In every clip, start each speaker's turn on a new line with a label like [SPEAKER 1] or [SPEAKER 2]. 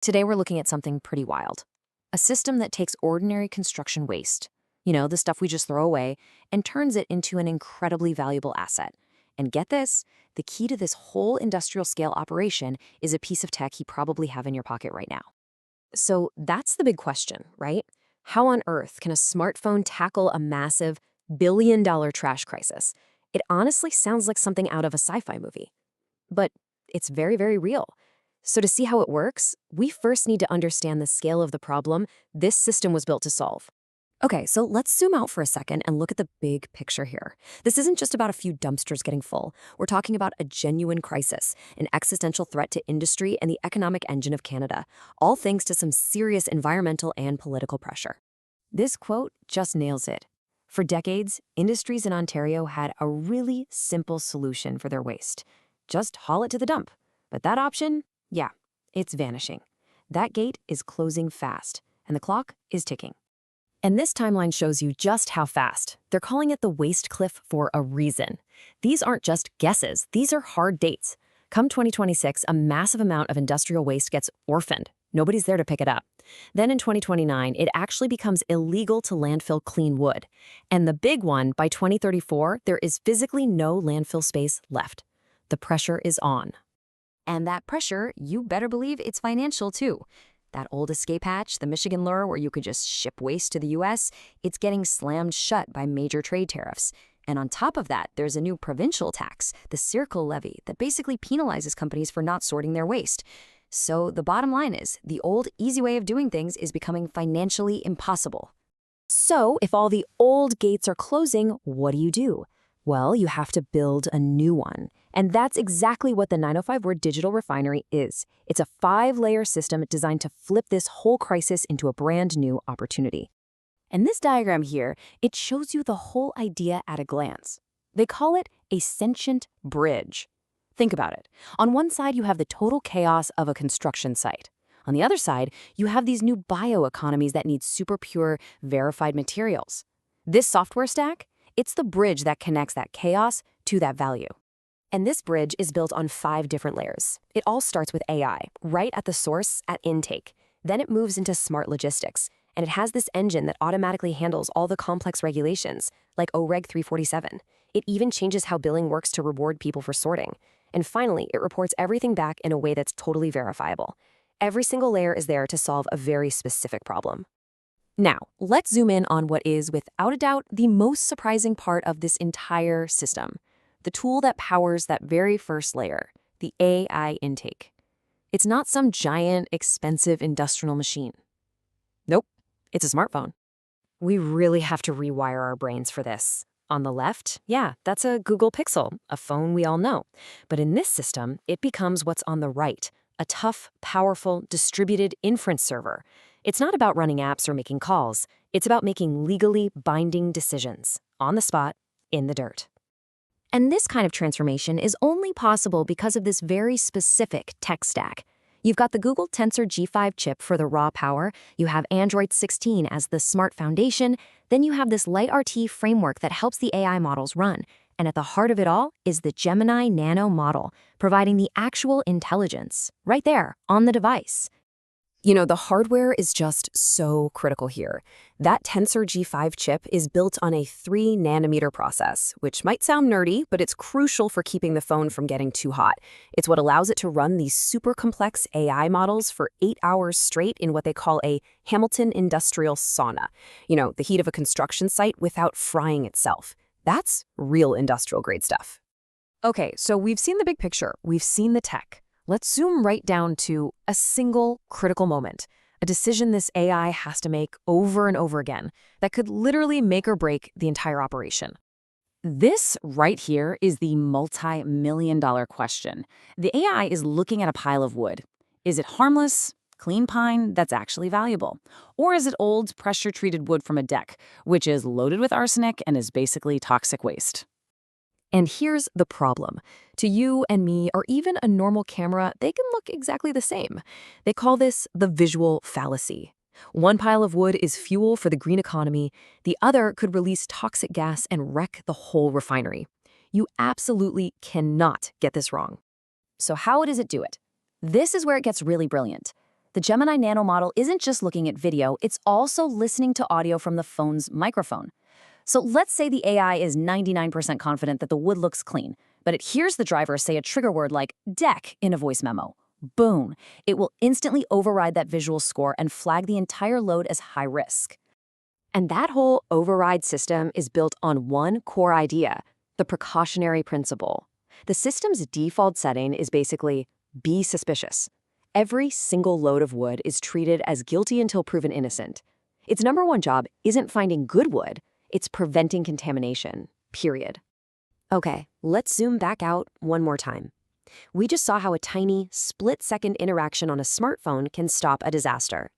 [SPEAKER 1] Today we're looking at something pretty wild. A system that takes ordinary construction waste, the stuff we just throw away, and turns it into an incredibly valuable asset. And get this, the key to this whole industrial scale operation is a piece of tech you probably have in your pocket right now. So that's the big question, right? How on earth can a smartphone tackle a massive billion-dollar trash crisis? It honestly sounds like something out of a sci-fi movie. But it's very, very real. So to see how it works, we first need to understand the scale of the problem this system was built to solve. Okay, so let's zoom out for a second and look at the big picture here. This isn't just about a few dumpsters getting full. We're talking about a genuine crisis, an existential threat to industry and the economic engine of Canada, all thanks to some serious environmental and political pressure. This quote just nails it. For decades, industries in Ontario had a really simple solution for their waste. Just haul it to the dump. But that option, yeah, it's vanishing. That gate is closing fast, and the clock is ticking. And this timeline shows you just how fast. They're calling it the waste cliff for a reason. These aren't just guesses, these are hard dates. Come 2026, a massive amount of industrial waste gets orphaned. Nobody's there to pick it up. Then in 2029, it actually becomes illegal to landfill clean wood. And the big one, by 2034, there is physically no landfill space left. The pressure is on. And that pressure, you better believe it's financial too. That old escape hatch, the Michigan lure where you could just ship waste to the US, it's getting slammed shut by major trade tariffs. And on top of that, there's a new provincial tax, the CIRCIL levy, that basically penalizes companies for not sorting their waste. So the bottom line is, the old easy way of doing things is becoming financially impossible. So if all the old gates are closing, what do? Well, you have to build a new one. And that's exactly what the 905-word Digital Refinery is. It's a 5-layer system designed to flip this whole crisis into a brand new opportunity. And this diagram here, it shows you the whole idea at a glance. They call it a sentient bridge. Think about it. On one side, you have the total chaos of a construction site. On the other side, you have these new bioeconomies that need super pure, verified materials. This software stack, it's the bridge that connects that chaos to that value. And this bridge is built on 5 different layers. It all starts with AI, right at the source, at intake. Then it moves into smart logistics. And it has this engine that automatically handles all the complex regulations, like OREG 347. It even changes how billing works to reward people for sorting. And finally, it reports everything back in a way that's totally verifiable. Every single layer is there to solve a very specific problem. Now, let's zoom in on what is, without a doubt, the most surprising part of this entire system. The tool that powers that very first layer, the AI intake. It's not some giant, expensive industrial machine. Nope, it's a smartphone. We really have to rewire our brains for this. On the left, yeah, that's a Google Pixel, a phone we all know. But in this system, it becomes what's on the right, a tough, powerful, distributed inference server. It's not about running apps or making calls. It's about making legally binding decisions, on the spot, in the dirt. And this kind of transformation is only possible because of this very specific tech stack. You've got the Google Tensor G5 chip for the raw power, you have Android 16 as the smart foundation, then you have this LiteRT framework that helps the AI models run. And at the heart of it all is the Gemini Nano model, providing the actual intelligence, right there, on the device. The hardware is just so critical here. That Tensor G5 chip is built on a 3-nanometer process, which might sound nerdy, but it's crucial for keeping the phone from getting too hot. It's what allows it to run these super complex AI models for 8 hours straight in what they call a Hamilton industrial sauna. The heat of a construction site without frying itself. That's real industrial grade stuff. Okay, so we've seen the big picture. We've seen the tech. Let's zoom right down to a single critical moment, a decision this AI has to make over and over again that could literally make or break the entire operation. This right here is the multi-million-dollar question. The AI is looking at a pile of wood. Is it harmless, clean pine that's actually valuable? Or is it old, pressure-treated wood from a deck, which is loaded with arsenic and is basically toxic waste? And here's the problem. To you and me, or even a normal camera, they can look exactly the same. They call this the visual fallacy. One pile of wood is fuel for the green economy. The other could release toxic gas and wreck the whole refinery. You absolutely cannot get this wrong. So how does it do it? This is where it gets really brilliant. The Gemini Nano model isn't just looking at video, it's also listening to audio from the phone's microphone. So let's say the AI is 99% confident that the wood looks clean, but it hears the driver say a trigger word like deck in a voice memo. Boom! It will instantly override that visual score and flag the entire load as high risk. And that whole override system is built on one core idea, the precautionary principle. The system's default setting is basically be suspicious. Every single load of wood is treated as guilty until proven innocent. Its number one job isn't finding good wood, it's preventing contamination, period. Okay, let's zoom back out one more time. We just saw how a tiny, split-second interaction on a smartphone can stop a disaster.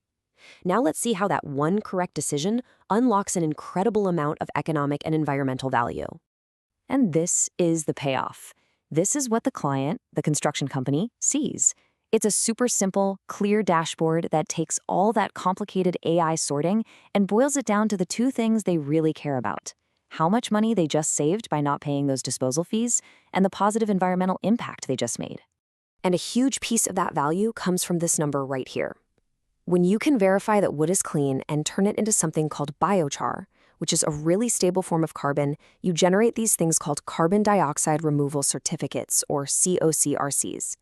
[SPEAKER 1] Now let's see how that one correct decision unlocks an incredible amount of economic and environmental value. And this is the payoff. This is what the client, the construction company, sees. It's a super simple, clear dashboard that takes all that complicated AI sorting and boils it down to the two things they really care about: how much money they just saved by not paying those disposal fees, and the positive environmental impact they just made. And a huge piece of that value comes from this number right here. When you can verify that wood is clean and turn it into something called biochar, which is a really stable form of carbon, you generate these things called carbon dioxide removal certificates, or COCRCs.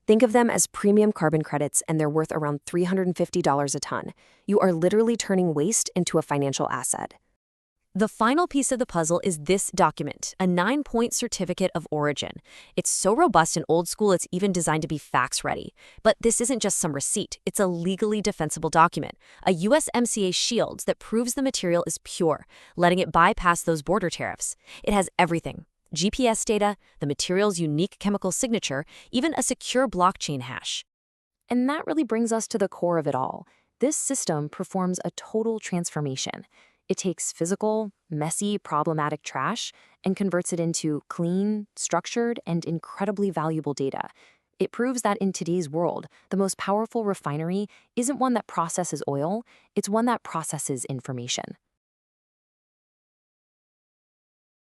[SPEAKER 1] Think of them as premium carbon credits, and they're worth around $350 a ton. You are literally turning waste into a financial asset. The final piece of the puzzle is this document, a 9-point certificate of origin. It's so robust and old school it's even designed to be fax-ready. But this isn't just some receipt, it's a legally defensible document, a USMCA shield that proves the material is pure, letting it bypass those border tariffs. It has everything: GPS data, the material's unique chemical signature, even a secure blockchain hash. And that really brings us to the core of it all. This system performs a total transformation. It takes physical, messy, problematic trash and converts it into clean, structured, and incredibly valuable data. It proves that in today's world, the most powerful refinery isn't one that processes oil, it's one that processes information.